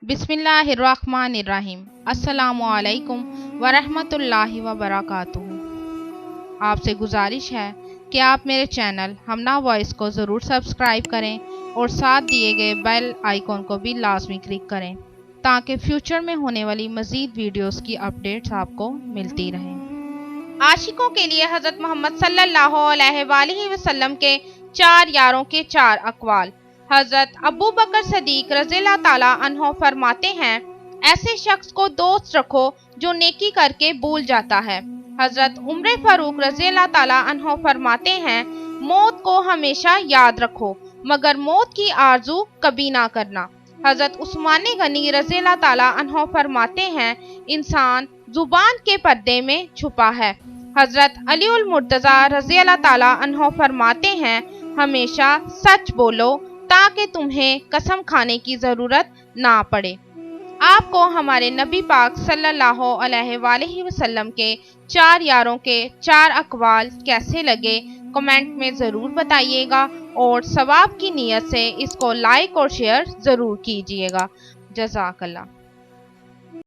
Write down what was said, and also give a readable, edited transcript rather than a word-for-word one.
बिस्मिल्लाहिर्रहमानिर्रहीम। अस्सलामुअलैकुम वरहमतुल्लाहि वबरकातुहू। आपसे गुजारिश है कि आप मेरे चैनल हमना वॉइस को ज़रूर सब्सक्राइब करें और साथ दिए गए बेल आइकॉन को भी लाजमी क्लिक करें ताकि फ्यूचर में होने वाली मज़ीद वीडियोस की अपडेट्स आपको मिलती रहें। आशिकों के लिए हज़रत मोहम्मद सल्लल्लाहु अलैहि वसल्लम के 4 यारों के 4 अक़वाल। हज़रत अबू बकर सदीक रज़ियल्लाहु ताला अन्हो फरमाते हैं, ऐसे शख्स को दोस्त रखो जो नेकी करके भूल जाता है। हज़रत उमर फारूक रज़ियल्लाहु ताला अन्हो फरमाते हैं, मौत को हमेशा याद रखो मगर मौत की आरज़ू कभी ना करना। हज़रत उस्मान गनी रज़ियल्लाहु ताला अन्हो फरमाते हैं, इंसान जुबान के पर्दे में छुपा है। हज़रत अली उल मुर्तज़ा रज़ियल्लाहु ताला अन्हो फरमाते हैं, हमेशा सच बोलो ताकि तुम्हें कसम खाने की ज़रूरत ना पड़े। आपको हमारे नबी पाक सल्लल्लाहु अलैहि वसल्लम के 4 यारों के 4 अक़वाल कैसे लगे कमेंट में ज़रूर बताइएगा और सवाब की नीयत से इसको लाइक और शेयर ज़रूर कीजिएगा। जज़ाकल्लाह।